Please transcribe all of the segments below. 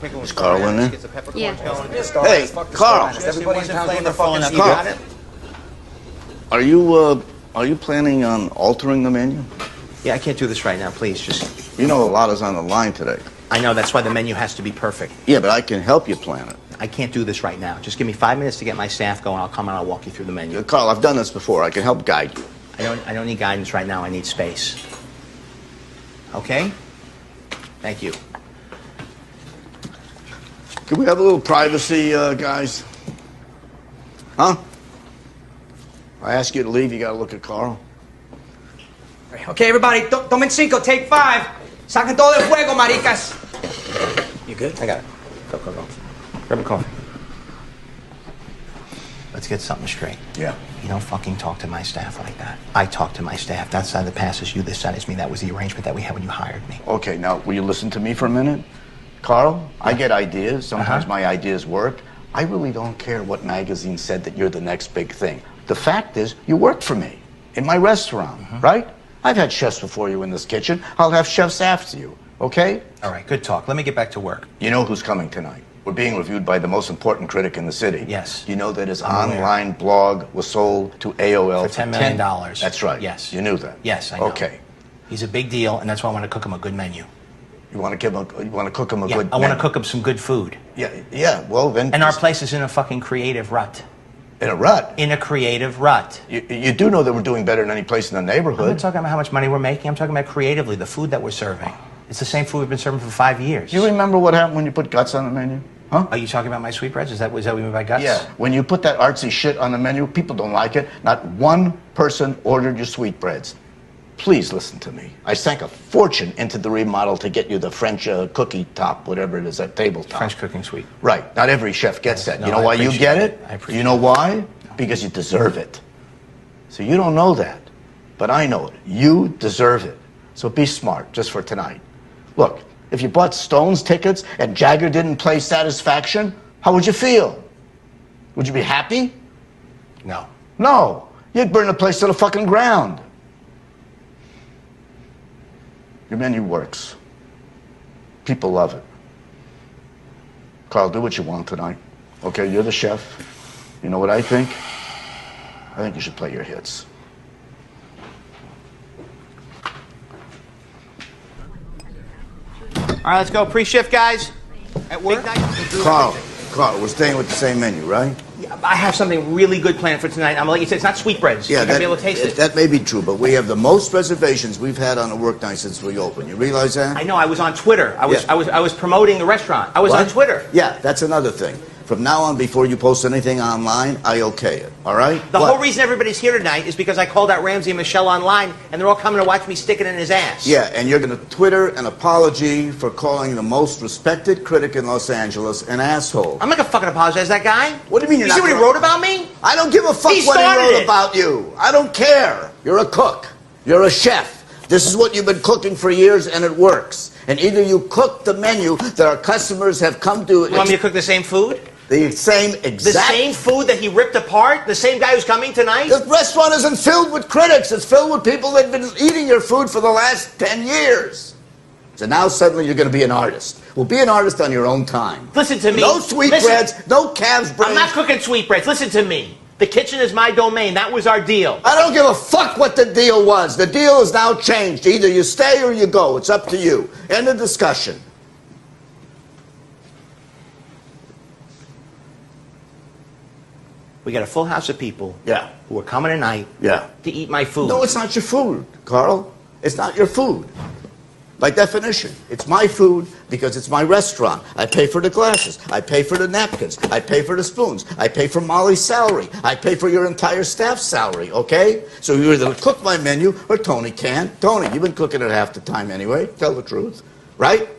Is Carl in there? Yeah. Hey, Carl. Everybody in town's on their phone. You got it? Are you planning on altering the menu? Yeah, I can't do this right now. Please, just... You know a lot is on the line today. I know, that's why the menu has to be perfect. Yeah, but I can help you plan it. I can't do this right now. Just give me 5 minutes to get my staff going. I'll come and I'll walk you through the menu. Carl, I've done this before. I can help guide you. I don't need guidance right now. I need space. Okay? Thank you. Can we have a little privacy, guys? Huh? I ask you to leave, you gotta look at Carl. Okay, everybody, tomen cinco, take 5. Saquen todo el fuego, maricas. You good? I got it. Go. Grab a coffee. Let's get something straight. Yeah. You don't fucking talk to my staff like that. I talk to my staff. That side of the pass is you, this side is me. That was the arrangement that we had when you hired me. Okay, now, will you listen to me for a minute? Carl, I get ideas. Sometimes my ideas work. I really don't care what magazine said that you're the next big thing. The fact is, you work for me in my restaurant, right? I've had chefs before you in this kitchen. I'll have chefs after you, okay? All right, good talk. Let me get back to work. You know who's coming tonight? We're being reviewed by the most important critic in the city. Yes. You know that his online blog was sold to AOL For $10 million. That's right. Yes. You knew that? Yes, I know. Okay. He's a big deal, and that's why I want to cook him a good menu. You want to cook him a good I want to cook him some good food. Yeah, well then... And our place is in a fucking creative rut. In a rut? In a creative rut. You do know that we're doing better than any place in the neighborhood. I'm not talking about how much money we're making. I'm talking about creatively, the food that we're serving. It's the same food we've been serving for 5 years. You remember what happened when you put guts on the menu? Huh? Are you talking about my sweetbreads? Is that what you mean by guts? Yeah. When you put that artsy shit on the menu, people don't like it. Not one person ordered your sweetbreads. Please listen to me. I sank a fortune into the remodel to get you the French cookie top, whatever it is, that tabletop. French cooking suite. Right. Not every chef gets that. No, You know why you get it? I appreciate You know why? Because you deserve it. So you don't know that, but I know it. You deserve it. So be smart, just for tonight. Look, if you bought Stones tickets and Jagger didn't play Satisfaction, how would you feel? Would you be happy? No. No. You'd burn the place to the fucking ground. Your menu works. People love it. Carl, do what you want tonight. Okay, you're the chef. You know what I think? I think you should play your hits. All right, let's go. Pre-shift, guys. At work. Carl, we're staying with the same menu, right? Yeah, I have something really good planned for tonight. I'm gonna let you say it's not sweetbreads. Yeah, You're gonna be able to taste it. That may be true, but we have the most reservations we've had on a work night since we opened. You realize that? I know. I was on Twitter. I was promoting the restaurant. I was on Twitter. Yeah, that's another thing. From now on, before you post anything online, I okay it. All right? The whole reason everybody's here tonight is because I called out Ramsey and Michelle online, and they're all coming to watch me stick it in his ass. Yeah, and you're going to Twitter an apology for calling the most respected critic in Los Angeles an asshole. I'm not gonna fucking apologize to that guy. What do you mean you're You not see what he gonna- wrote about me? I don't give a fuck He what he started wrote it. about you. I don't care. You're a cook. You're a chef. This is what you've been cooking for years, and it works. And either you cook the menu that our customers have come to... You want me to cook the same food? The same exact... The same food that he ripped apart? The same guy who's coming tonight? The restaurant isn't filled with critics. It's filled with people that have been eating your food for the last 10 years. So now suddenly you're going to be an artist. Well, be an artist on your own time. Listen to me. No sweetbreads, no calves brains. I'm not cooking sweetbreads. Listen to me. The kitchen is my domain. That was our deal. I don't give a fuck what the deal was. The deal is now changed. Either you stay or you go. It's up to you. End of discussion. We got a full house of people Yeah. who are coming tonight Yeah. to eat my food. No, it's not your food, Carl. It's not your food. By definition, it's my food because it's my restaurant. I pay for the glasses. I pay for the napkins. I pay for the spoons. I pay for Molly's salary. I pay for your entire staff's salary, okay? So you either cook my menu or Tony can. Tony, you've been cooking it half the time anyway. Tell the truth, right?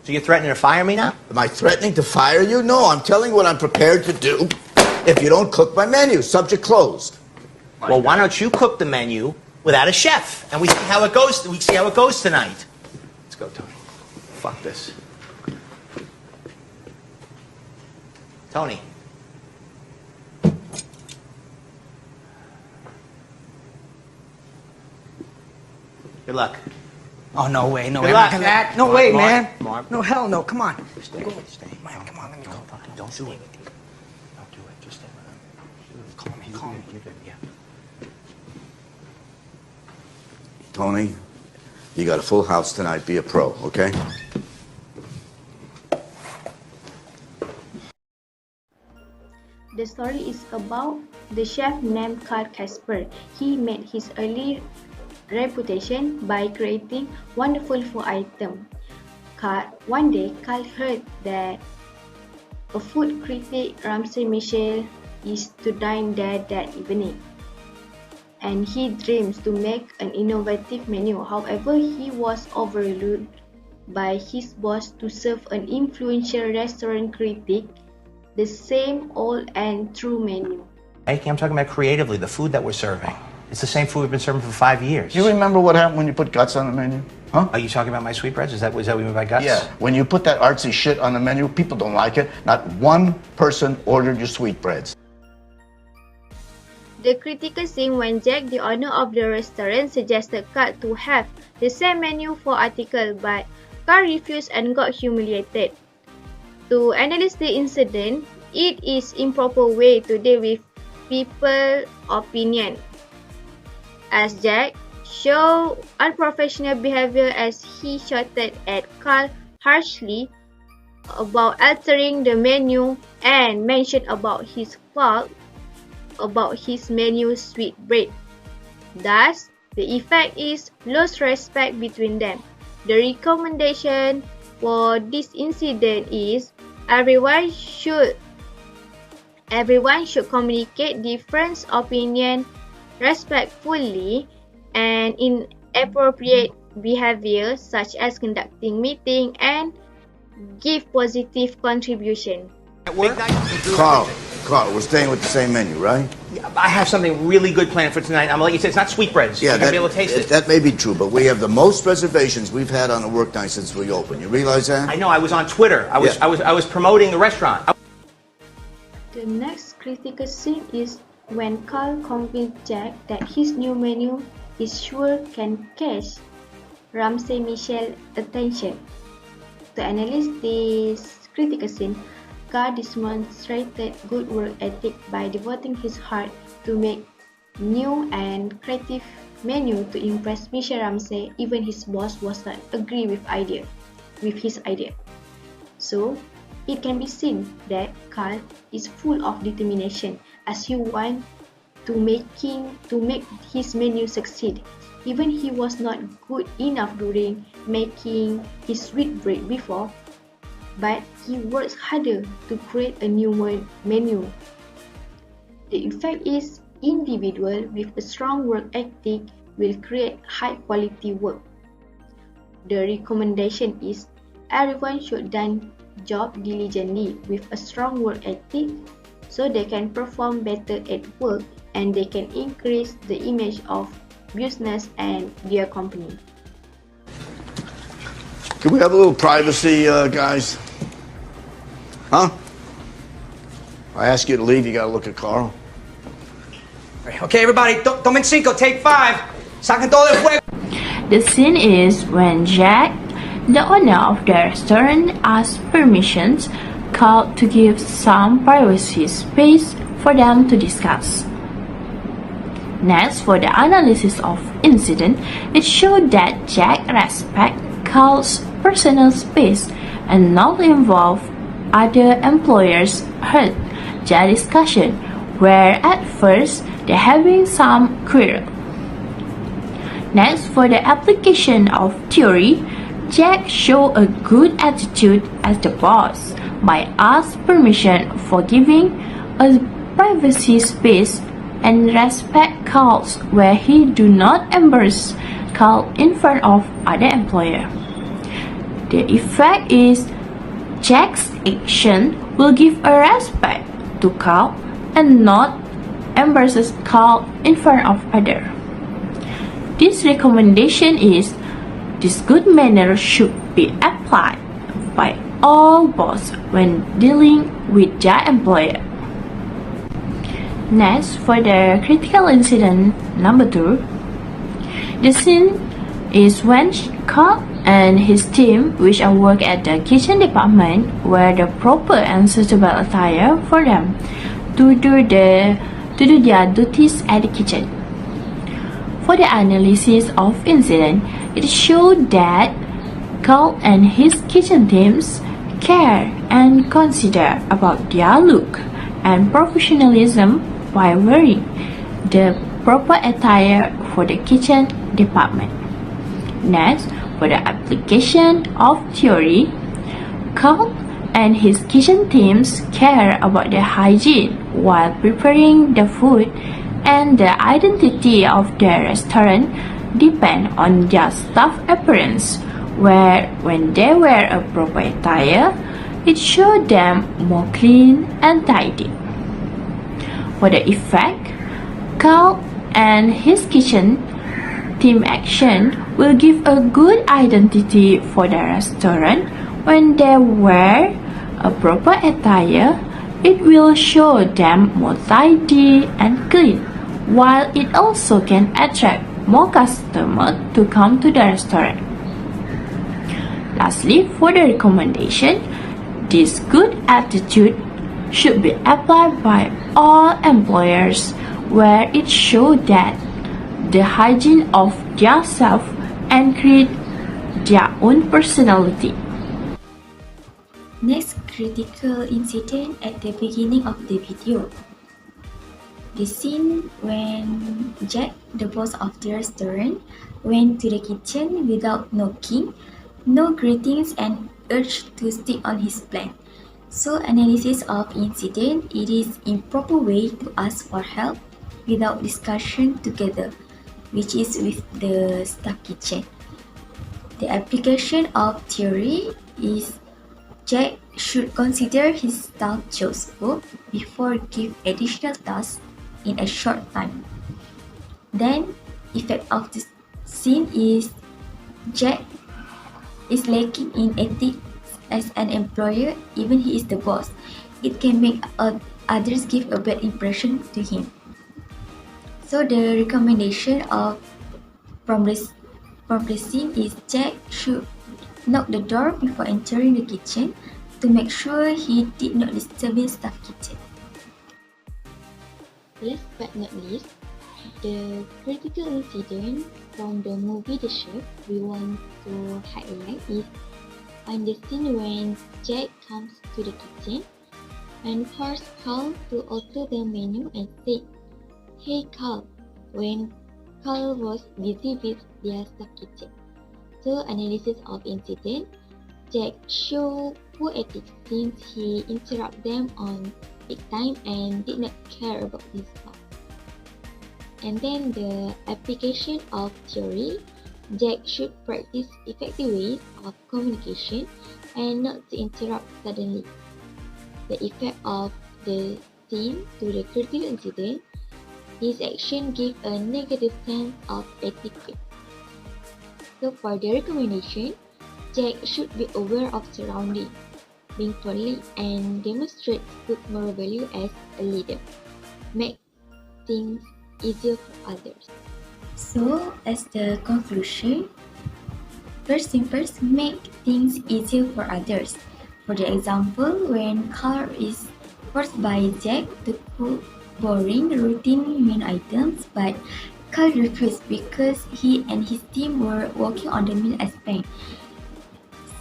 So you're threatening to fire me now? Am I threatening to fire you? No, I'm telling you what I'm prepared to do if you don't cook my menu. Subject closed. Well, why don't you cook the menu without a chef, and we see how it goes. We see how it goes tonight. Let's go, Tony. Fuck this, Tony. Good luck. Oh, no way, no Good way. luck. I'm not gonna act. No Mark, way, Mark, man. Mark. No, hell no. Come on. Stay. Man, come on, let me go. Don't do it. Don't do it. Just stay with him. Calm me. You're good. Yeah. Tony, you got a full house tonight. Be a pro, okay? The story is about the chef named Carl Casper. He made his early reputation by creating wonderful food items. One day, Carl heard that a food critic, Ramsay Michel, is to dine there that evening, and he dreams to make an innovative menu. However, he was overruled by his boss to serve an influential restaurant critic the same old and true menu. Hey, I'm talking about creatively, the food that we're serving. It's the same food we've been serving for 5 years. You remember what happened when you put guts on the menu? Huh? Are you talking about my sweetbreads? Is that what you mean by guts? Yeah. When you put that artsy shit on the menu, people don't like it. Not one person ordered your sweetbreads. The critical scene when Jack, the owner of the restaurant, suggested Carl to have the same menu for article, but Carl refused and got humiliated. To analyze the incident, it is improper way to deal with people's opinion, as Jack showed unprofessional behavior as he shouted at Carl harshly about altering the menu and mentioned about his fault about his menu sweetbread. Thus, the effect is lost respect between them. The recommendation for this incident is everyone should communicate different opinion respectfully, and inappropriate behavior such as conducting meeting and give positive contribution. At work? Carl, we're staying with the same menu, right? I have something really good planned for tonight. I'm gonna let you say it's not sweetbreads. Yeah, You're gonna be able to taste it. that may be true, but we have the most reservations we've had on a work night since we opened. You realize that? I know. I was on Twitter. I was Yeah. promoting the restaurant. The next critical scene is when Carl convinced Jack that his new menu is sure can catch Ramsay Michel's attention. To analyze this critical scene, Carl demonstrated good work ethic by devoting his heart to make new and creative menu to impress Michel Ramsay. Even his boss was not agree with his idea. So, it can be seen that Carl is full of determination as he wants to make his menu succeed. Even he was not good enough during making his sweetbread before, but he works harder to create a new menu. The effect is individual with a strong work ethic will create high quality work. The recommendation is everyone should done job diligently with a strong work ethic so they can perform better at work and they can increase the image of business and their company. Can we have a little privacy, guys? Huh? I ask you to leave, you gotta look at Carl. Okay, everybody, tomen cinco, take 5. Saquen todo el fuego. The scene is when Jack, the owner of the restaurant, asks permission Carl to give some privacy space for them to discuss. Next, for the analysis of incident, it showed that Jack respects Carl's personal space and not involve other employees heard their discussion, where at first they having some quarrel. Next, for the application of theory, Jack showed a good attitude as the boss by asking permission for giving a privacy space and respect Carl's where he do not embarrass Carl in front of other employer. The effect is Jack's action will give a respect to Carl and not embarrasses Carl in front of other. This recommendation is this good manner should be applied by all boss when dealing with their employer. Next, for the critical incident number 2, the scene is when Carl and his team wish to work at the kitchen department wear the proper and suitable attire for them to do their duties at the kitchen. For the analysis of incident, it showed that Carl and his kitchen teams care and consider about their look and professionalism by wearing the proper attire for the kitchen department. Next, for the application of theory, Carl and his kitchen teams care about the hygiene while preparing the food, and the identity of their restaurant depend on their staff appearance, where when they wear a proper attire, it shows them more clean and tidy. For the effect, Carl and his kitchen team action will give a good identity for the restaurant. When they wear a proper attire, it will show them more tidy and clean, while it also can attract more customers to come to the restaurant. Lastly, for the recommendation, this good attitude should be applied by all employers, where it shows that the hygiene of their self and create their own personality. Next critical incident at the beginning of the video. The scene when Jack, the boss of the restaurant, went to the kitchen without knocking, no greetings, and urged to stick on his plan. So analysis of incident, it is improper way to ask for help without discussion together, which is with the staff kitchen. The application of theory is Jack should consider his staff job scope before give additional tasks in a short time. Then, effect of this scene is Jack is lacking in ethics as an employer, even he is the boss. It can make others give a bad impression to him. So the recommendation from the scene is Jack should knock the door before entering the kitchen to make sure he did not disturb the staff kitchen. Last but not least, the critical incident from the movie The Chef we want to highlight is on the scene when Jack comes to the kitchen and forced Carl to alter the menu and said, "Hey Carl," when Carl was busy with their staff kitchen. So analysis of incident, Jack showed poor ethics since he interrupted them on peak time and did not care about his staff. And then the application of theory, Jack should practice effective ways of communication and not to interrupt suddenly. The effect of the scene to the critical incident, his action gave a negative sense of etiquette. So for the recommendation, Jack should be aware of surroundings, being polite, and demonstrate good moral value as a leader. Make things easier for others. So, as the conclusion, first thing first, make things easier for others. For the example, when Carl is forced by Jack to cook boring, routine menu items, but Carl refused because he and his team were working on the meal aspect.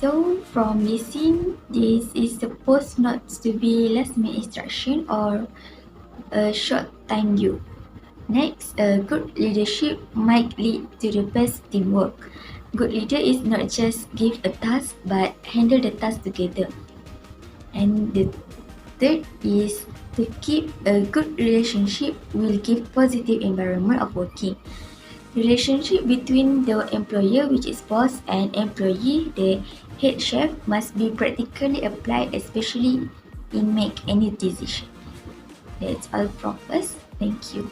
So, from this scene, this is supposed not to be last minute instruction or a short time view. Next, good leadership might lead to the best teamwork. Good leader is not just give a task but handle the task together. And the third is to keep a good relationship will give positive environment of working. Relationship between the employer, which is boss, and employee, the head chef, must be practically applied, especially in make any decision. That's all from us. Thank you.